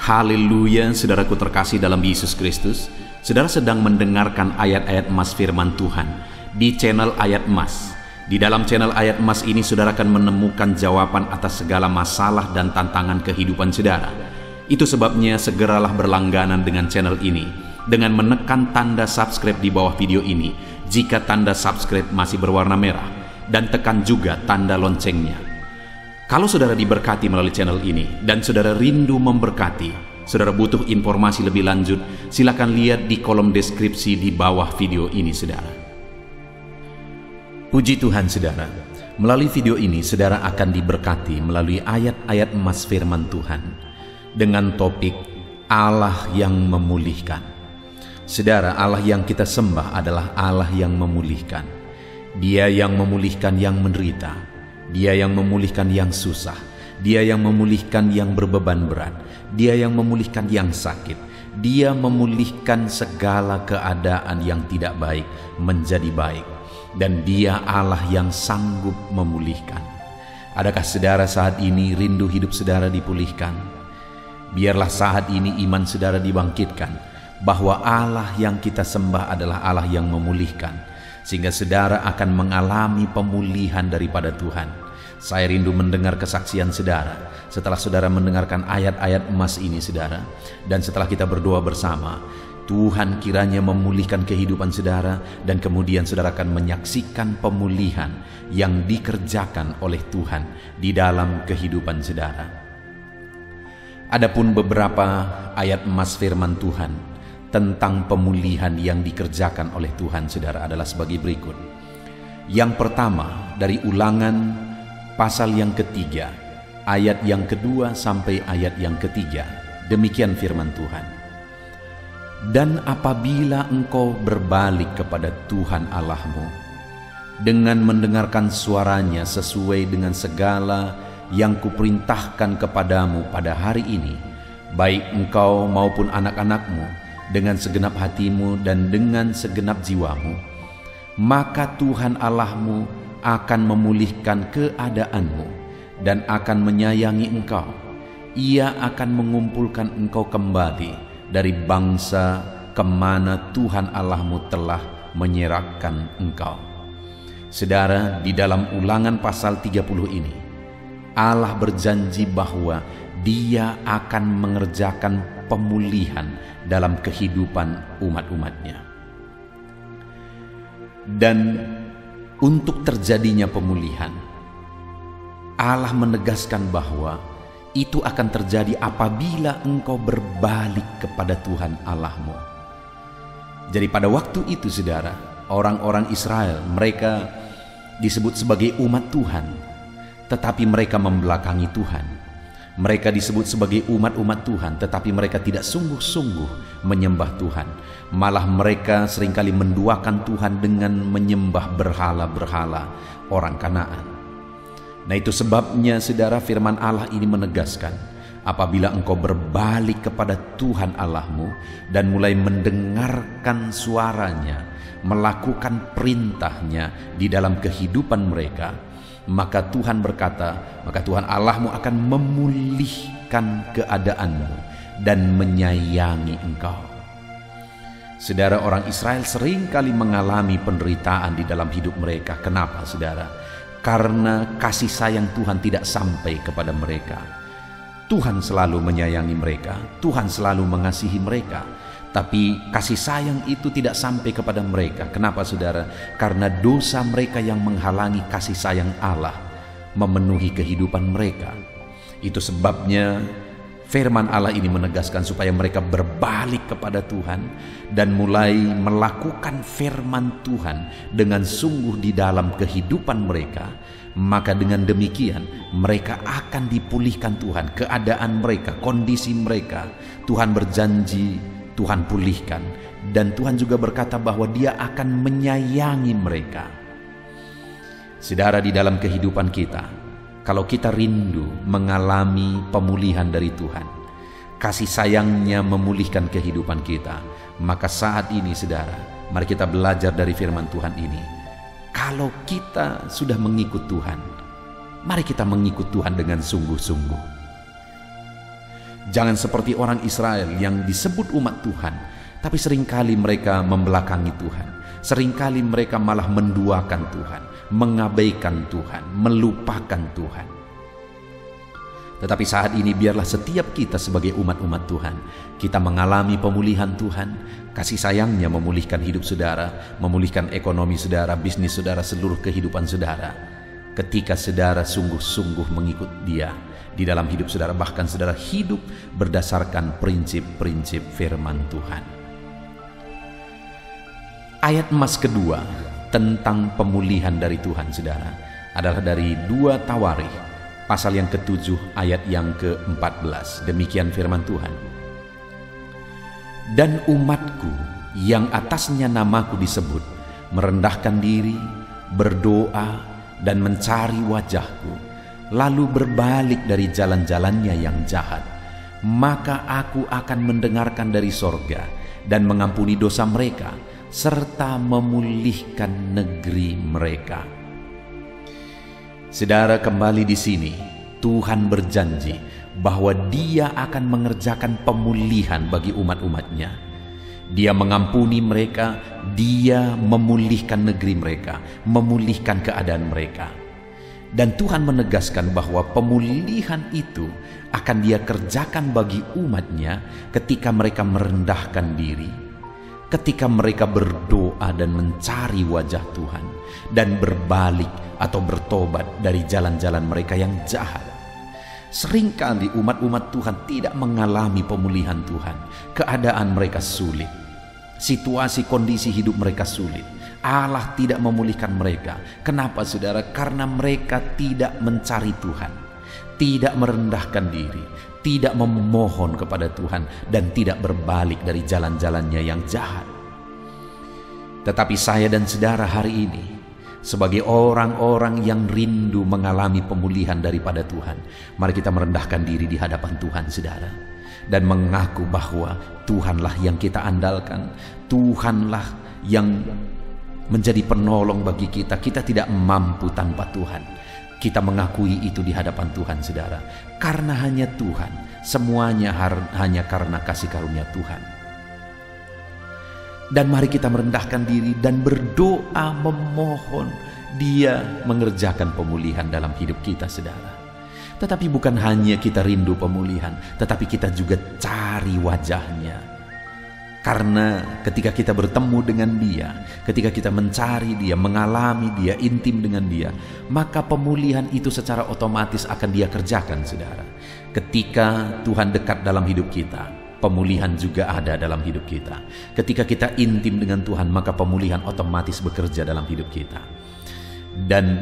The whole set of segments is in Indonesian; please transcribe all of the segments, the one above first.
Haleluya, saudaraku terkasih dalam Yesus Kristus. Saudara sedang mendengarkan ayat-ayat emas firman Tuhan di channel Ayat Emas. Di dalam channel Ayat Emas ini saudara akan menemukan jawaban atas segala masalah dan tantangan kehidupan saudara. Itu sebabnya segeralah berlangganan dengan channel ini dengan menekan tanda subscribe di bawah video ini jika tanda subscribe masih berwarna merah, dan tekan juga tanda loncengnya. Kalau saudara diberkati melalui channel ini dan saudara rindu memberkati, saudara butuh informasi lebih lanjut, silakan lihat di kolom deskripsi di bawah video ini saudara. Puji Tuhan saudara, melalui video ini saudara akan diberkati melalui ayat-ayat emas firman Tuhan dengan topik Allah yang memulihkan. Saudara, Allah yang kita sembah adalah Allah yang memulihkan. Dia yang memulihkan yang menderita, Dia yang memulihkan yang susah, Dia yang memulihkan yang berbeban berat, Dia yang memulihkan yang sakit, Dia memulihkan segala keadaan yang tidak baik menjadi baik, dan Dia Allah yang sanggup memulihkan. Adakah saudara saat ini rindu hidup saudara dipulihkan? Biarlah saat ini iman saudara dibangkitkan bahwa Allah yang kita sembah adalah Allah yang memulihkan, sehingga saudara akan mengalami pemulihan daripada Tuhan. Saya rindu mendengar kesaksian saudara setelah saudara mendengarkan ayat-ayat emas ini saudara, dan setelah kita berdoa bersama, Tuhan kiranya memulihkan kehidupan saudara, dan kemudian saudara akan menyaksikan pemulihan yang dikerjakan oleh Tuhan di dalam kehidupan saudara. Adapun beberapa ayat emas firman Tuhan tentang pemulihan yang dikerjakan oleh Tuhan saudara adalah sebagai berikut. Yang pertama dari Ulangan pasal yang ketiga, ayat yang kedua sampai ayat yang ketiga. Demikian firman Tuhan. Dan apabila engkau berbalik kepada Tuhan Allahmu dengan mendengarkan suaranya sesuai dengan segala yang kuperintahkan kepadamu pada hari ini, baik engkau maupun anak-anakmu, dengan segenap hatimu dan dengan segenap jiwamu, maka Tuhan Allahmu akan memulihkan keadaanmu dan akan menyayangi engkau. Ia akan mengumpulkan engkau kembali dari bangsa kemana Tuhan Allahmu telah menyerahkan engkau. Saudara, di dalam Ulangan pasal 30 ini, Allah berjanji bahwa Dia akan mengerjakan pemulihan dalam kehidupan umat-umatnya. Dan untuk terjadinya pemulihan, Allah menegaskan bahwa itu akan terjadi apabila engkau berbalik kepada Tuhan Allahmu. Jadi pada waktu itu saudara, orang-orang Israel, mereka disebut sebagai umat Tuhan, tetapi mereka membelakangi Tuhan. Mereka disebut sebagai umat-umat Tuhan, tetapi mereka tidak sungguh-sungguh menyembah Tuhan. Malah mereka seringkali menduakan Tuhan dengan menyembah berhala-berhala orang Kanaan. Nah, itu sebabnya saudara, firman Allah ini menegaskan, apabila engkau berbalik kepada Tuhan Allahmu dan mulai mendengarkan suaranya, melakukan perintahnya di dalam kehidupan mereka, maka Tuhan berkata, maka Tuhan Allahmu akan memulihkan keadaanmu dan menyayangi engkau. Saudara, orang Israel seringkali mengalami penderitaan di dalam hidup mereka. Kenapa saudara? Karena kasih sayang Tuhan tidak sampai kepada mereka. Tuhan selalu menyayangi mereka, Tuhan selalu mengasihi mereka, tapi kasih sayang itu tidak sampai kepada mereka. Kenapa saudara? Karena dosa mereka yang menghalangi kasih sayang Allah memenuhi kehidupan mereka. Itu sebabnya firman Allah ini menegaskan supaya mereka berbalik kepada Tuhan dan mulai melakukan firman Tuhan dengan sungguh di dalam kehidupan mereka. Maka dengan demikian mereka akan dipulihkan Tuhan, keadaan mereka, kondisi mereka. Tuhan berjanji Tuhan pulihkan, dan Tuhan juga berkata bahwa Dia akan menyayangi mereka. Saudara, di dalam kehidupan kita, kalau kita rindu mengalami pemulihan dari Tuhan, kasih sayangnya memulihkan kehidupan kita, maka saat ini saudara, mari kita belajar dari firman Tuhan ini. Kalau kita sudah mengikut Tuhan, mari kita mengikut Tuhan dengan sungguh-sungguh. Jangan seperti orang Israel yang disebut umat Tuhan, tapi seringkali mereka membelakangi Tuhan. Seringkali mereka malah menduakan Tuhan, mengabaikan Tuhan, melupakan Tuhan. Tetapi saat ini biarlah setiap kita sebagai umat-umat Tuhan, kita mengalami pemulihan Tuhan, kasih sayangnya memulihkan hidup saudara, memulihkan ekonomi saudara, bisnis saudara, seluruh kehidupan saudara. Ketika saudara sungguh-sungguh mengikut Dia di dalam hidup saudara, bahkan saudara hidup berdasarkan prinsip-prinsip firman Tuhan. Ayat emas kedua tentang pemulihan dari Tuhan saudara adalah dari 2 Tawarikh pasal yang ke-7 ayat yang ke-14. Demikian firman Tuhan. Dan umatku yang atasnya namaku disebut merendahkan diri, berdoa dan mencari wajahku, lalu berbalik dari jalan-jalannya yang jahat, maka aku akan mendengarkan dari sorga dan mengampuni dosa mereka serta memulihkan negeri mereka. Saudara, kembali di sini Tuhan berjanji bahwa Dia akan mengerjakan pemulihan bagi umat-umatnya. Dia mengampuni mereka, Dia memulihkan negeri mereka, memulihkan keadaan mereka. Dan Tuhan menegaskan bahwa pemulihan itu akan Dia kerjakan bagi umatnya ketika mereka merendahkan diri, ketika mereka berdoa dan mencari wajah Tuhan, dan berbalik atau bertobat dari jalan-jalan mereka yang jahat. Seringkali umat-umat Tuhan tidak mengalami pemulihan Tuhan. Keadaan mereka sulit, situasi kondisi hidup mereka sulit. Allah tidak memulihkan mereka. Kenapa saudara? Karena mereka tidak mencari Tuhan, tidak merendahkan diri, tidak memohon kepada Tuhan, dan tidak berbalik dari jalan-jalannya yang jahat. Tetapi saya dan saudara hari ini, sebagai orang-orang yang rindu mengalami pemulihan daripada Tuhan, mari kita merendahkan diri di hadapan Tuhan saudara, dan mengaku bahwa Tuhanlah yang kita andalkan, Tuhanlah yang menjadi penolong bagi kita. Kita tidak mampu tanpa Tuhan. Kita mengakui itu di hadapan Tuhan saudara, karena hanya Tuhan, semuanya hanya karena kasih karunia Tuhan. Dan mari kita merendahkan diri dan berdoa memohon Dia mengerjakan pemulihan dalam hidup kita saudara. Tetapi bukan hanya kita rindu pemulihan, tetapi kita juga cari wajahnya. Karena ketika kita bertemu dengan Dia, ketika kita mencari Dia, mengalami Dia, intim dengan Dia, maka pemulihan itu secara otomatis akan Dia kerjakan saudara. Ketika Tuhan dekat dalam hidup kita, pemulihan juga ada dalam hidup kita. Ketika kita intim dengan Tuhan, maka pemulihan otomatis bekerja dalam hidup kita. Dan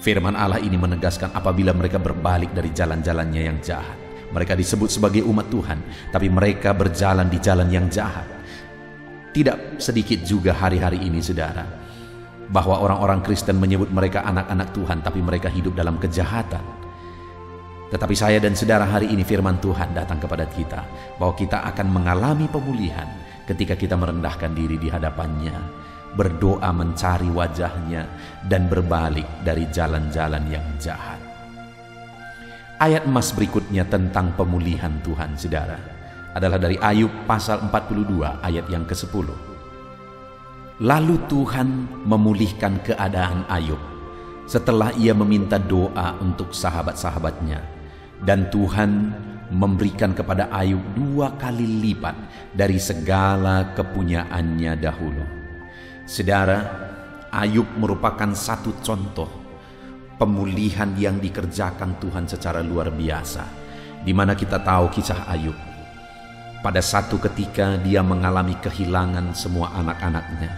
firman Allah ini menegaskan apabila mereka berbalik dari jalan-jalannya yang jahat. Mereka disebut sebagai umat Tuhan, tapi mereka berjalan di jalan yang jahat. Tidak sedikit juga hari-hari ini saudara, bahwa orang-orang Kristen menyebut mereka anak-anak Tuhan, tapi mereka hidup dalam kejahatan. Tetapi saya dan saudara, hari ini firman Tuhan datang kepada kita bahwa kita akan mengalami pemulihan ketika kita merendahkan diri di hadapannya, berdoa mencari wajahnya, dan berbalik dari jalan-jalan yang jahat. Ayat emas berikutnya tentang pemulihan Tuhan saudara adalah dari Ayub pasal 42 ayat yang ke-10. Lalu Tuhan memulihkan keadaan Ayub setelah ia meminta doa untuk sahabat-sahabatnya. Dan Tuhan memberikan kepada Ayub 2 kali lipat dari segala kepunyaannya dahulu. Saudara, Ayub merupakan satu contoh pemulihan yang dikerjakan Tuhan secara luar biasa, di mana kita tahu kisah Ayub. Pada satu ketika dia mengalami kehilangan semua anak-anaknya.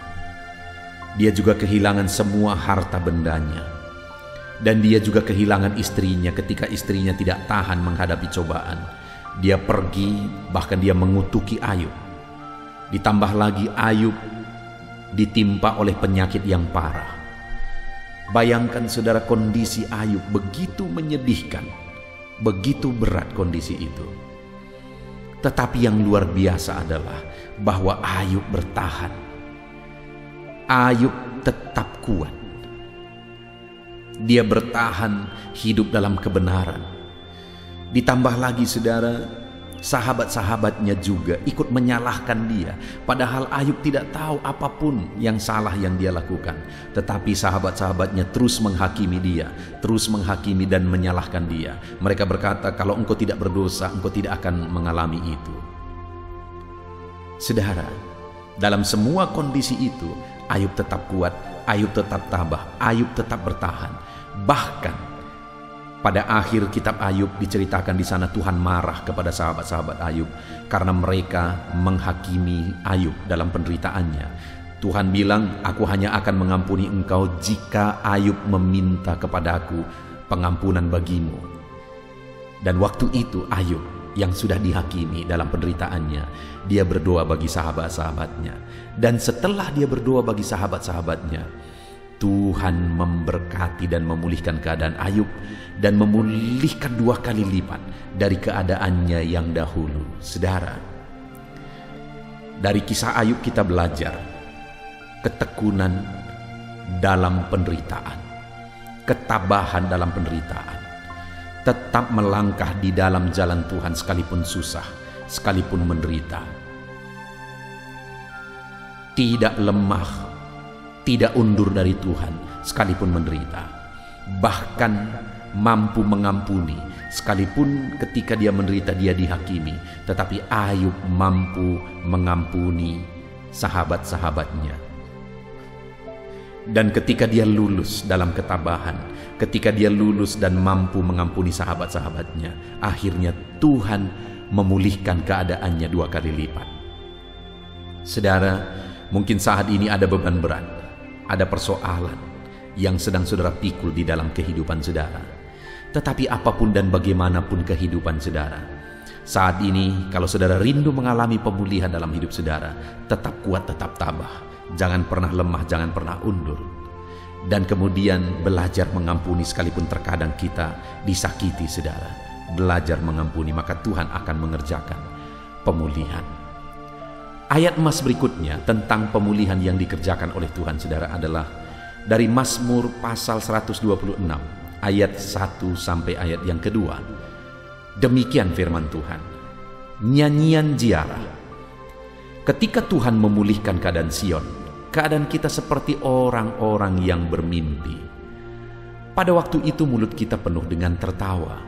Dia juga kehilangan semua harta bendanya. Dan dia juga kehilangan istrinya ketika istrinya tidak tahan menghadapi cobaan. Dia pergi, bahkan dia mengutuki Ayub. Ditambah lagi Ayub ditimpa oleh penyakit yang parah. Bayangkan saudara, kondisi Ayub begitu menyedihkan, begitu berat kondisi itu. Tetapi yang luar biasa adalah bahwa Ayub bertahan. Ayub tetap kuat. Dia bertahan hidup dalam kebenaran. Ditambah lagi saudara, Sahabat-sahabatnya juga ikut menyalahkan dia, padahal Ayub tidak tahu apapun yang salah yang dia lakukan. Tetapi sahabat-sahabatnya terus menghakimi dia, terus menghakimi dan menyalahkan dia. Mereka berkata, kalau engkau tidak berdosa, engkau tidak akan mengalami itu. Saudara, dalam semua kondisi itu, Ayub tetap kuat, Ayub tetap tabah, Ayub tetap bertahan. Bahkan pada akhir kitab Ayub diceritakan di sana Tuhan marah kepada sahabat-sahabat Ayub karena mereka menghakimi Ayub dalam penderitaannya. Tuhan bilang, aku hanya akan mengampuni engkau jika Ayub meminta kepadaku pengampunan bagimu. Dan waktu itu Ayub yang sudah dihakimi dalam penderitaannya, dia berdoa bagi sahabat-sahabatnya. Dan setelah dia berdoa bagi sahabat-sahabatnya, Tuhan memberkati dan memulihkan keadaan Ayub dan memulihkan 2 kali lipat dari keadaannya yang dahulu. Saudara, dari kisah Ayub kita belajar ketekunan dalam penderitaan, ketabahan dalam penderitaan, tetap melangkah di dalam jalan Tuhan sekalipun susah, sekalipun menderita, tidak lemah, tidak undur dari Tuhan sekalipun menderita, bahkan mampu mengampuni sekalipun ketika dia menderita dia dihakimi. Tetapi Ayub mampu mengampuni sahabat-sahabatnya. Dan ketika dia lulus dalam ketabahan, ketika dia lulus dan mampu mengampuni sahabat-sahabatnya, akhirnya Tuhan memulihkan keadaannya 2 kali lipat. Saudara, mungkin saat ini ada beban berat, ada persoalan yang sedang saudara pikul di dalam kehidupan saudara. Tetapi apapun dan bagaimanapun kehidupan saudara, saat ini kalau saudara rindu mengalami pemulihan dalam hidup saudara, tetap kuat, tetap tabah. Jangan pernah lemah, jangan pernah undur. Dan kemudian belajar mengampuni sekalipun terkadang kita disakiti saudara. Belajar mengampuni, maka Tuhan akan mengerjakan pemulihan. Ayat emas berikutnya tentang pemulihan yang dikerjakan oleh Tuhan saudara adalah dari Mazmur pasal 126 ayat 1 sampai ayat yang kedua. Demikian firman Tuhan. Nyanyian ziarah. Ketika Tuhan memulihkan keadaan Sion, keadaan kita seperti orang-orang yang bermimpi. Pada waktu itu mulut kita penuh dengan tertawa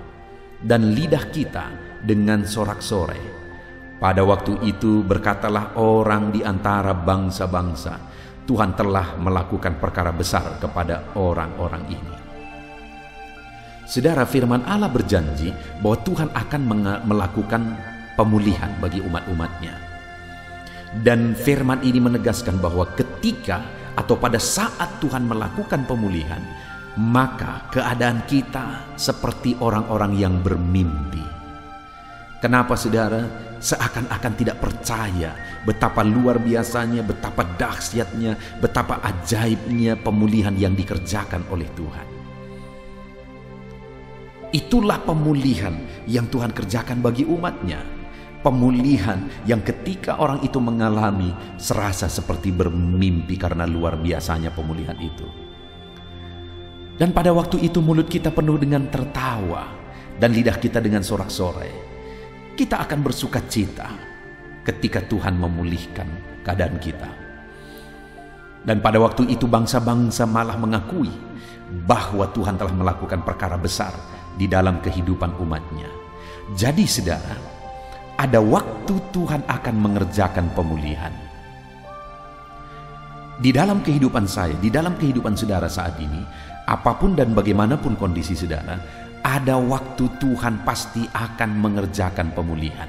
dan lidah kita dengan sorak-sorai. Pada waktu itu berkatalah orang di antara bangsa-bangsa, Tuhan telah melakukan perkara besar kepada orang-orang ini. Saudara, firman Allah berjanji bahwa Tuhan akan melakukan pemulihan bagi umat-umatnya. Dan firman ini menegaskan bahwa ketika atau pada saat Tuhan melakukan pemulihan, maka keadaan kita seperti orang-orang yang bermimpi. Kenapa saudara? Seakan-akan tidak percaya betapa luar biasanya, betapa dahsyatnya, betapa ajaibnya pemulihan yang dikerjakan oleh Tuhan. Itulah pemulihan yang Tuhan kerjakan bagi umatnya. Pemulihan yang ketika orang itu mengalami serasa seperti bermimpi karena luar biasanya pemulihan itu. Dan pada waktu itu mulut kita penuh dengan tertawa dan lidah kita dengan sorak-sorai. Kita akan bersuka cita ketika Tuhan memulihkan keadaan kita. Dan pada waktu itu bangsa-bangsa malah mengakui bahwa Tuhan telah melakukan perkara besar di dalam kehidupan umatnya. Jadi saudara, ada waktu Tuhan akan mengerjakan pemulihan. Di dalam kehidupan saya, di dalam kehidupan saudara saat ini, apapun dan bagaimanapun kondisi saudara, ada waktu Tuhan pasti akan mengerjakan pemulihan.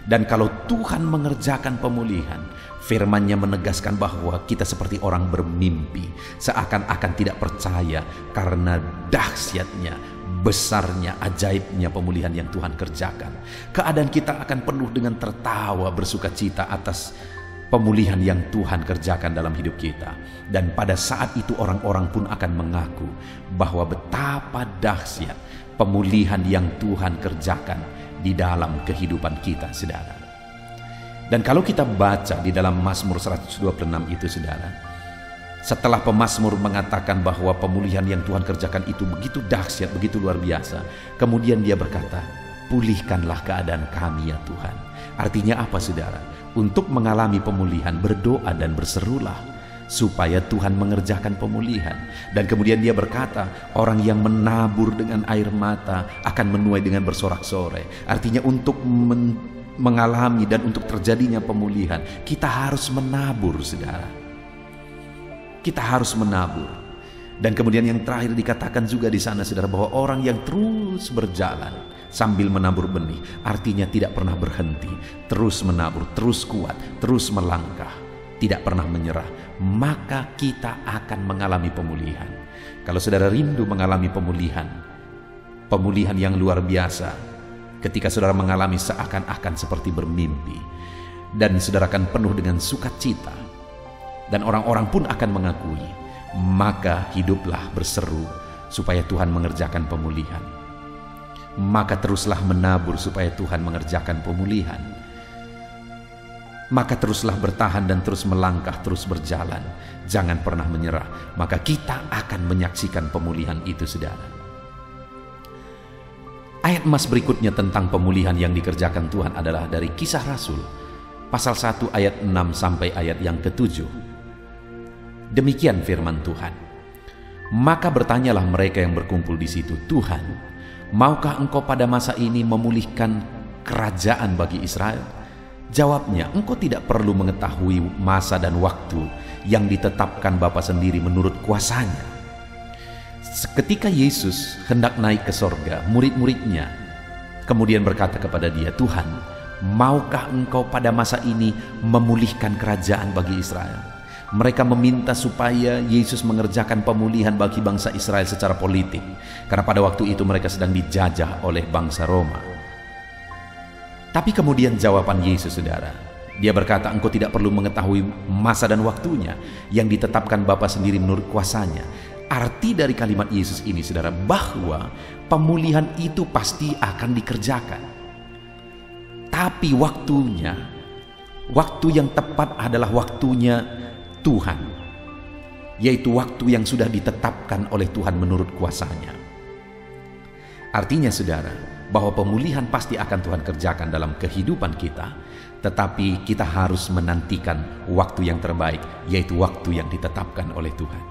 Dan kalau Tuhan mengerjakan pemulihan, firman-Nya menegaskan bahwa kita seperti orang bermimpi, seakan-akan tidak percaya karena dahsyatnya, besarnya, ajaibnya pemulihan yang Tuhan kerjakan. Keadaan kita akan penuh dengan tertawa, bersuka cita atas pemulihan yang Tuhan kerjakan dalam hidup kita. Dan pada saat itu orang-orang pun akan mengaku bahwa betapa dahsyat pemulihan yang Tuhan kerjakan di dalam kehidupan kita, saudara. Dan kalau kita baca di dalam Mazmur 126 itu, saudara, setelah pemazmur mengatakan bahwa pemulihan yang Tuhan kerjakan itu begitu dahsyat, begitu luar biasa, kemudian dia berkata, pulihkanlah keadaan kami ya Tuhan. Artinya apa saudara? Untuk mengalami pemulihan berdoa dan berserulah supaya Tuhan mengerjakan pemulihan. Dan kemudian dia berkata, orang yang menabur dengan air mata akan menuai dengan bersorak-sorai. Artinya untuk mengalami dan untuk terjadinya pemulihan, kita harus menabur saudara. Kita harus menabur. Dan kemudian yang terakhir dikatakan juga di sana saudara, bahwa orang yang terus berjalan sambil menabur benih, artinya tidak pernah berhenti, terus menabur, terus kuat, terus melangkah, tidak pernah menyerah, maka kita akan mengalami pemulihan. Kalau saudara rindu mengalami pemulihan yang luar biasa, ketika saudara mengalami seakan-akan seperti bermimpi, dan saudara akan penuh dengan sukacita, dan orang-orang pun akan mengakui, maka hiduplah berseru supaya Tuhan mengerjakan pemulihan. Maka teruslah menabur supaya Tuhan mengerjakan pemulihan. Maka teruslah bertahan dan terus melangkah, terus berjalan. Jangan pernah menyerah, maka kita akan menyaksikan pemulihan itu saudara. Ayat emas berikutnya tentang pemulihan yang dikerjakan Tuhan adalah dari Kisah Rasul pasal 1 ayat 6 sampai ayat yang ke-7. Demikian firman Tuhan. Maka bertanyalah mereka yang berkumpul di situ, Tuhan, maukah engkau pada masa ini memulihkan kerajaan bagi Israel? Jawabnya, engkau tidak perlu mengetahui masa dan waktu yang ditetapkan Bapa sendiri menurut kuasanya. Ketika Yesus hendak naik ke sorga, murid-muridnya kemudian berkata kepada dia, Tuhan, maukah engkau pada masa ini memulihkan kerajaan bagi Israel? Mereka meminta supaya Yesus mengerjakan pemulihan bagi bangsa Israel secara politik, karena pada waktu itu mereka sedang dijajah oleh bangsa Roma. Tapi kemudian jawaban Yesus saudara, dia berkata, engkau tidak perlu mengetahui masa dan waktunya yang ditetapkan Bapa sendiri menurut kuasanya. Arti dari kalimat Yesus ini saudara, bahwa pemulihan itu pasti akan dikerjakan, tapi waktunya, waktu yang tepat adalah waktunya Tuhan, yaitu waktu yang sudah ditetapkan oleh Tuhan menurut kuasanya. Artinya saudara, bahwa pemulihan pasti akan Tuhan kerjakan dalam kehidupan kita, tetapi kita harus menantikan waktu yang terbaik, yaitu waktu yang ditetapkan oleh Tuhan.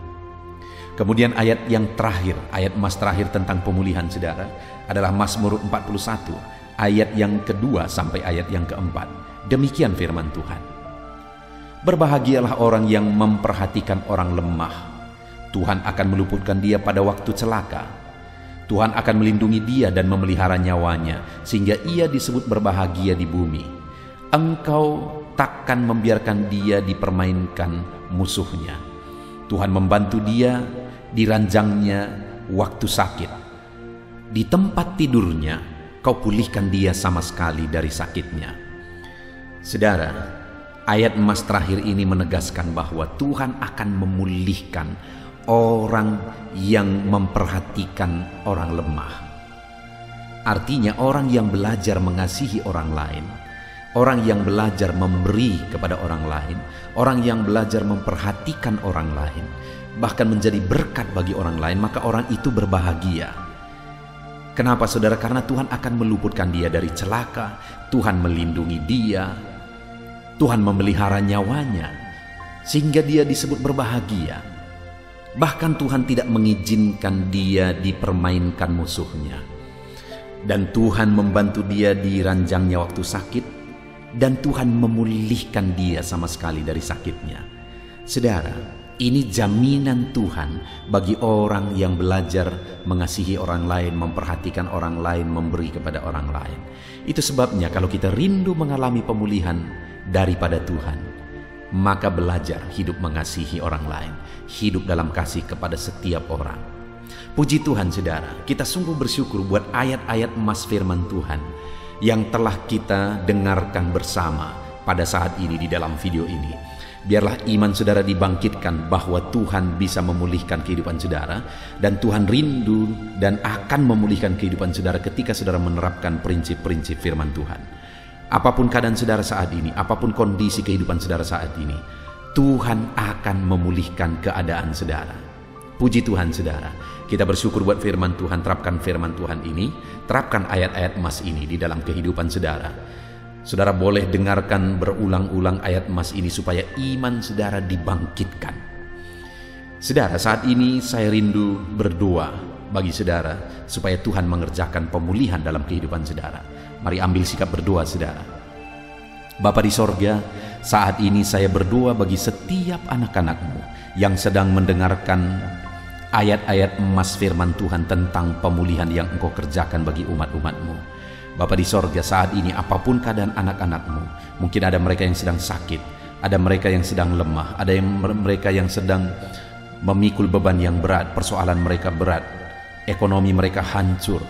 Kemudian ayat yang terakhir, ayat emas terakhir tentang pemulihan saudara adalah Mazmur 41 ayat yang kedua sampai ayat yang keempat. Demikian firman Tuhan. Berbahagialah orang yang memperhatikan orang lemah. Tuhan akan meluputkan dia pada waktu celaka. Tuhan akan melindungi dia dan memelihara nyawanya, sehingga ia disebut berbahagia di bumi. Engkau takkan membiarkan dia dipermainkan musuhnya. Tuhan membantu dia di ranjangnya waktu sakit. Di tempat tidurnya, kau pulihkan dia sama sekali dari sakitnya. Saudara, ayat emas terakhir ini menegaskan bahwa Tuhan akan memulihkan orang yang memperhatikan orang lemah. Artinya orang yang belajar mengasihi orang lain, orang yang belajar memberi kepada orang lain, orang yang belajar memperhatikan orang lain, bahkan menjadi berkat bagi orang lain, maka orang itu berbahagia. Kenapa saudara? Karena Tuhan akan meluputkan dia dari celaka, Tuhan melindungi dia, Tuhan memelihara nyawanya, sehingga dia disebut berbahagia. Bahkan Tuhan tidak mengizinkan dia dipermainkan musuhnya. Dan Tuhan membantu dia di ranjangnya waktu sakit, dan Tuhan memulihkan dia sama sekali dari sakitnya. Saudara, ini jaminan Tuhan bagi orang yang belajar mengasihi orang lain, memperhatikan orang lain, memberi kepada orang lain. Itu sebabnya kalau kita rindu mengalami pemulihan daripada Tuhan, maka belajar hidup mengasihi orang lain, hidup dalam kasih kepada setiap orang. Puji Tuhan saudara, kita sungguh bersyukur buat ayat-ayat emas firman Tuhan yang telah kita dengarkan bersama pada saat ini di dalam video ini. Biarlah iman saudara dibangkitkan bahwa Tuhan bisa memulihkan kehidupan saudara, dan Tuhan rindu dan akan memulihkan kehidupan saudara ketika saudara menerapkan prinsip-prinsip firman Tuhan. Apapun keadaan saudara saat ini, apapun kondisi kehidupan saudara saat ini, Tuhan akan memulihkan keadaan saudara. Puji Tuhan saudara, kita bersyukur buat firman Tuhan. Terapkan firman Tuhan ini, terapkan ayat-ayat emas ini di dalam kehidupan saudara. Saudara boleh dengarkan berulang-ulang ayat emas ini supaya iman saudara dibangkitkan. Saudara, saat ini saya rindu berdoa bagi saudara supaya Tuhan mengerjakan pemulihan dalam kehidupan saudara. Mari ambil sikap berdoa saudara. Bapa di sorga, saat ini saya berdoa bagi setiap anak-anak-Mu yang sedang mendengarkan ayat-ayat emas firman Tuhan tentang pemulihan yang Engkau kerjakan bagi umat-umat-Mu. Bapa di sorga, saat ini apapun keadaan anak-anak-Mu, mungkin ada mereka yang sedang sakit, ada mereka yang sedang lemah, ada mereka yang sedang memikul beban yang berat, persoalan mereka berat, ekonomi mereka hancur,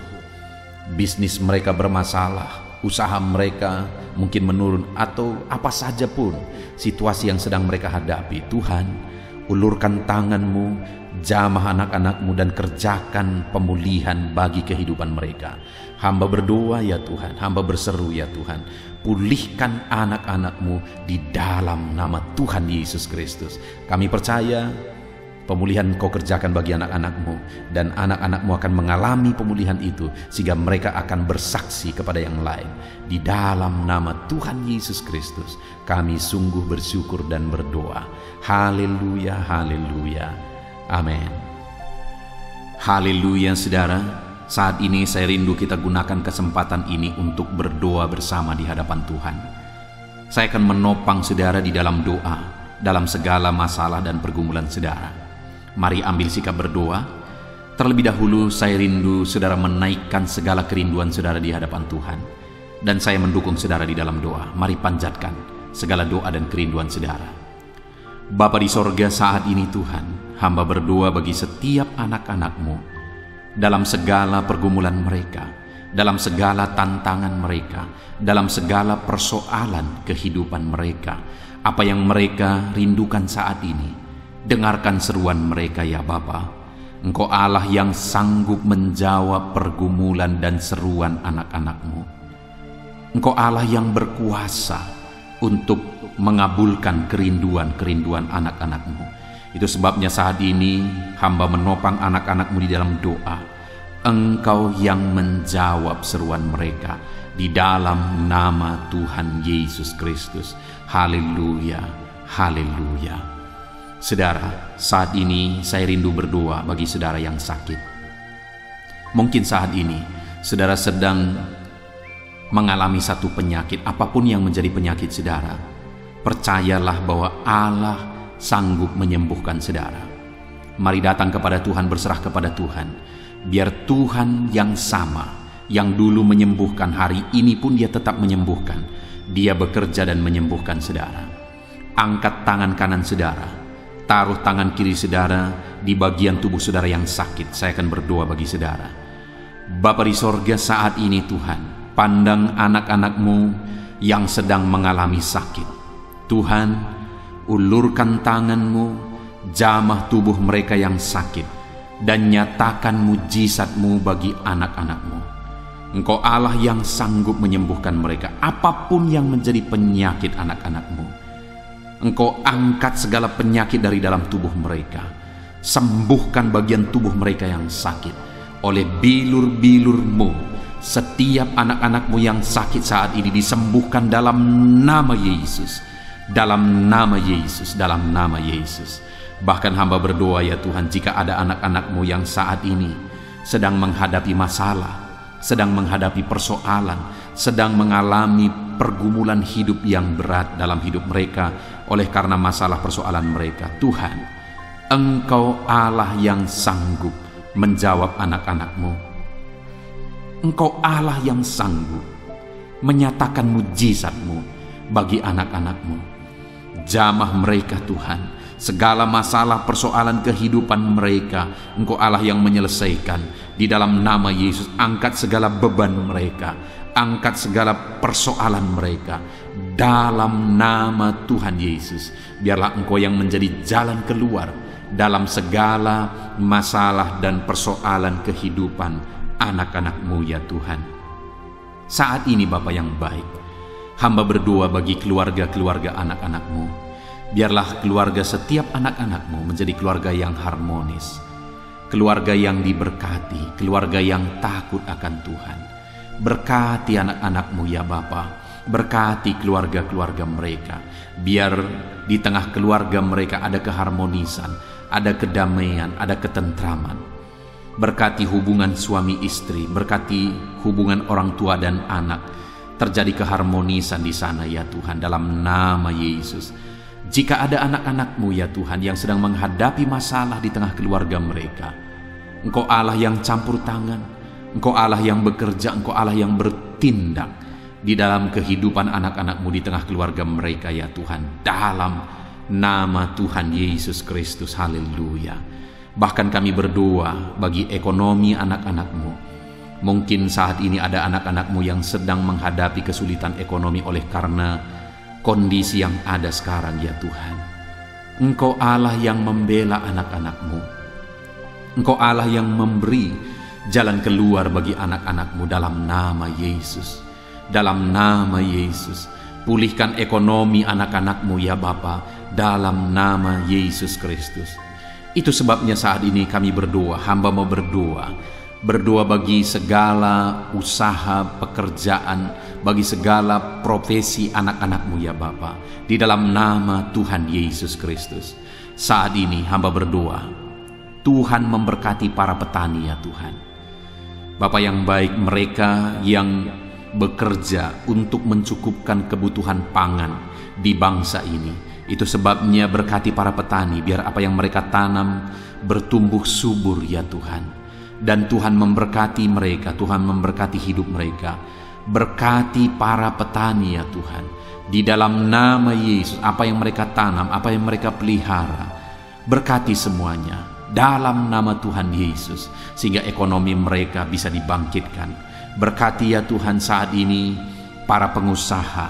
bisnis mereka bermasalah, usaha mereka mungkin menurun, atau apa saja pun situasi yang sedang mereka hadapi. Tuhan, ulurkan tangan-Mu, jamah anak-anak-Mu dan kerjakan pemulihan bagi kehidupan mereka. Hamba berdoa ya Tuhan, hamba berseru ya Tuhan, pulihkan anak-anak-Mu di dalam nama Tuhan Yesus Kristus. Kami percaya pemulihan Kau kerjakan bagi anak-anak-Mu, dan anak-anak-Mu akan mengalami pemulihan itu sehingga mereka akan bersaksi kepada yang lain. Di dalam nama Tuhan Yesus Kristus kami sungguh bersyukur dan berdoa. Haleluya, haleluya, amin. Haleluya saudara, saat ini saya rindu kita gunakan kesempatan ini untuk berdoa bersama di hadapan Tuhan. Saya akan menopang saudara di dalam doa, dalam segala masalah dan pergumulan saudara. Mari ambil sikap berdoa. Terlebih dahulu saya rindu saudara menaikkan segala kerinduan saudara di hadapan Tuhan, dan saya mendukung saudara di dalam doa. Mari panjatkan segala doa dan kerinduan saudara. Bapa di sorga, saat ini Tuhan, hamba berdoa bagi setiap anak-anak-Mu dalam segala pergumulan mereka, dalam segala tantangan mereka, dalam segala persoalan kehidupan mereka. Apa yang mereka rindukan saat ini, dengarkan seruan mereka ya Bapa. Engkau Allah yang sanggup menjawab pergumulan dan seruan anak-anak-Mu. Engkau Allah yang berkuasa untuk mengabulkan kerinduan-kerinduan anak-anak-Mu. Itu sebabnya saat ini hamba menopang anak-anak-Mu di dalam doa. Engkau yang menjawab seruan mereka di dalam nama Tuhan Yesus Kristus. Haleluya, haleluya. Saudara, saat ini saya rindu berdoa bagi saudara yang sakit. Mungkin saat ini saudara sedang mengalami satu penyakit, apapun yang menjadi penyakit saudara. Percayalah bahwa Allah sanggup menyembuhkan saudara. Mari datang kepada Tuhan, berserah kepada Tuhan. Biar Tuhan yang sama, yang dulu menyembuhkan, hari ini pun Dia tetap menyembuhkan. Dia bekerja dan menyembuhkan saudara. Angkat tangan kanan saudara, taruh tangan kiri saudara di bagian tubuh saudara yang sakit. Saya akan berdoa bagi saudara. Bapa di sorga, saat ini Tuhan, pandang anak-anak-Mu yang sedang mengalami sakit. Tuhan, ulurkan tangan-Mu, jamah tubuh mereka yang sakit, dan nyatakan mujizat-Mu bagi anak-anak-Mu. Engkau Allah yang sanggup menyembuhkan mereka, apapun yang menjadi penyakit anak-anak-Mu. Engkau angkat segala penyakit dari dalam tubuh mereka. Sembuhkan bagian tubuh mereka yang sakit oleh bilur-bilur-Mu. Setiap anak-anak-Mu yang sakit saat ini disembuhkan dalam nama Yesus. Dalam nama Yesus, dalam nama Yesus. Bahkan hamba berdoa ya Tuhan, jika ada anak-anak-Mu yang saat ini sedang menghadapi masalah, sedang menghadapi persoalan, sedang mengalami pergumulan hidup yang berat dalam hidup mereka oleh karena masalah persoalan mereka. Tuhan, Engkau Allah yang sanggup menjawab anak-anak-Mu. Engkau Allah yang sanggup menyatakan mujizat-Mu bagi anak-anak-Mu. Jamah mereka Tuhan, segala masalah persoalan kehidupan mereka, Engkau Allah yang menyelesaikan. Di dalam nama Yesus, angkat segala beban mereka, angkat segala persoalan mereka. Dalam nama Tuhan Yesus, biarlah Engkau yang menjadi jalan keluar dalam segala masalah dan persoalan kehidupan anak-anak-Mu ya Tuhan. Saat ini Bapa yang baik, hamba berdoa bagi keluarga-keluarga anak-anak-Mu. Biarlah keluarga setiap anak-anak-Mu menjadi keluarga yang harmonis, keluarga yang diberkati, keluarga yang takut akan Tuhan. Berkati anak-anak-Mu ya Bapa, berkati keluarga-keluarga mereka. Biar di tengah keluarga mereka ada keharmonisan, ada kedamaian, ada ketentraman. Berkati hubungan suami istri, berkati hubungan orang tua dan anak. Terjadi keharmonisan di sana ya Tuhan, dalam nama Yesus. Jika ada anak-anak-Mu ya Tuhan yang sedang menghadapi masalah di tengah keluarga mereka, Engkau Allah yang campur tangan, Engkau Allah yang bekerja, Engkau Allah yang bertindak di dalam kehidupan anak-anak-Mu di tengah keluarga mereka ya Tuhan, dalam nama Tuhan Yesus Kristus. Haleluya. Bahkan kami berdoa bagi ekonomi anak-anak-Mu. Mungkin saat ini ada anak-anak-Mu yang sedang menghadapi kesulitan ekonomi oleh karena kondisi yang ada sekarang ya Tuhan. Engkau Allah yang membela anak-anak-Mu. Engkau Allah yang memberi jalan keluar bagi anak-anak-Mu dalam nama Yesus. Dalam nama Yesus, pulihkan ekonomi anak-anak-Mu ya Bapa, dalam nama Yesus Kristus. Itu sebabnya saat ini kami berdoa, hamba mau berdoa bagi segala usaha, pekerjaan, bagi segala profesi anak-anak-Mu ya Bapa, di dalam nama Tuhan Yesus Kristus. Saat ini hamba berdoa, Tuhan memberkati para petani ya Tuhan. Bapa yang baik, mereka yang bekerja untuk mencukupkan kebutuhan pangan di bangsa ini. Itu sebabnya berkati para petani, biar apa yang mereka tanam bertumbuh subur ya Tuhan. Dan Tuhan memberkati mereka, Tuhan memberkati hidup mereka. Berkati para petani ya Tuhan, di dalam nama Yesus. Apa yang mereka tanam, apa yang mereka pelihara, berkati semuanya dalam nama Tuhan Yesus, sehingga ekonomi mereka bisa dibangkitkan. Berkati ya Tuhan saat ini para pengusaha,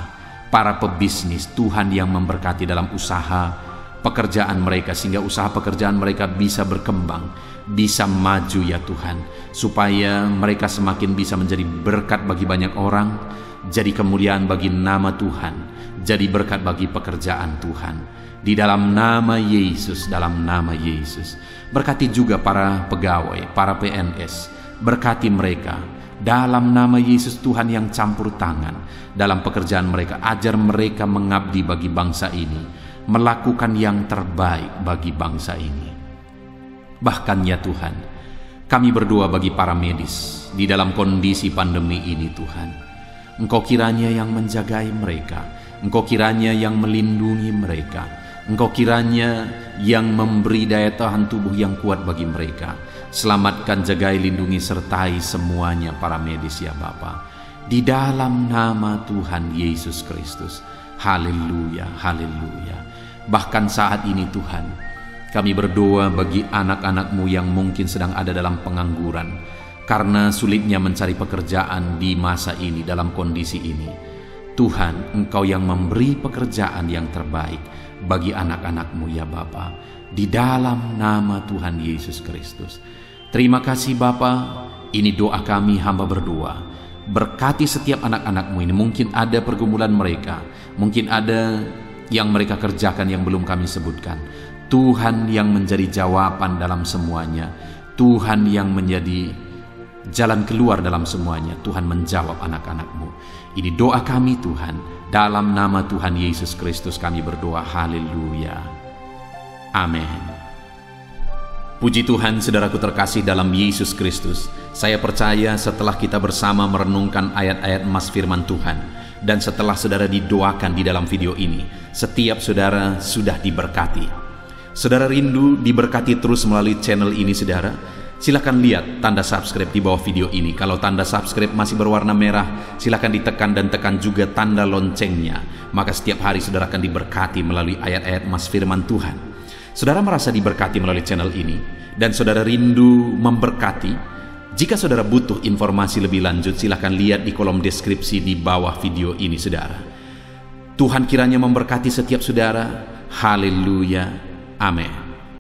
para pebisnis. Tuhan yang memberkati dalam usaha pekerjaan mereka, sehingga usaha pekerjaan mereka bisa berkembang, bisa maju ya Tuhan, supaya mereka semakin bisa menjadi berkat bagi banyak orang, jadi kemuliaan bagi nama Tuhan, jadi berkat bagi pekerjaan Tuhan. Di dalam nama Yesus, dalam nama Yesus. Berkati juga para pegawai, para PNS, berkati mereka dalam nama Yesus. Tuhan yang campur tangan dalam pekerjaan mereka, ajar mereka mengabdi bagi bangsa ini, melakukan yang terbaik bagi bangsa ini. Bahkan ya Tuhan, kami berdoa bagi para medis di dalam kondisi pandemi ini Tuhan. Engkau kiranya yang menjagai mereka, Engkau kiranya yang melindungi mereka, Engkau kiranya yang memberi daya tahan tubuh yang kuat bagi mereka. Selamatkan, jagai, lindungi, sertai semuanya para medis ya Bapa, di dalam nama Tuhan Yesus Kristus. Haleluya, haleluya. Bahkan saat ini Tuhan, kami berdoa bagi anak-anak-Mu yang mungkin sedang ada dalam pengangguran, karena sulitnya mencari pekerjaan di masa ini, dalam kondisi ini. Tuhan, Engkau yang memberi pekerjaan yang terbaik bagi anak-anak-Mu ya Bapa, di dalam nama Tuhan Yesus Kristus. Terima kasih Bapa, ini doa kami, hamba berdoa. Berkati setiap anak-anak-Mu ini. Mungkin ada pergumulan mereka, mungkin ada yang mereka kerjakan yang belum kami sebutkan. Tuhan yang menjadi jawaban dalam semuanya, Tuhan yang menjadi jalan keluar dalam semuanya. Tuhan menjawab anak-anak-Mu. Ini doa kami Tuhan, dalam nama Tuhan Yesus Kristus kami berdoa. Haleluya, amin. Puji Tuhan, saudaraku terkasih dalam Yesus Kristus. Saya percaya setelah kita bersama merenungkan ayat-ayat emas firman Tuhan, dan setelah saudara didoakan di dalam video ini, setiap saudara sudah diberkati. Saudara rindu diberkati terus melalui channel ini saudara? Silakan lihat tanda subscribe di bawah video ini. Kalau tanda subscribe masih berwarna merah, silakan ditekan dan tekan juga tanda loncengnya. Maka setiap hari saudara akan diberkati melalui ayat-ayat emas firman Tuhan. Saudara merasa diberkati melalui channel ini, dan saudara rindu memberkati, jika saudara butuh informasi lebih lanjut, silakan lihat di kolom deskripsi di bawah video ini saudara. Tuhan kiranya memberkati setiap saudara. Haleluya, amin.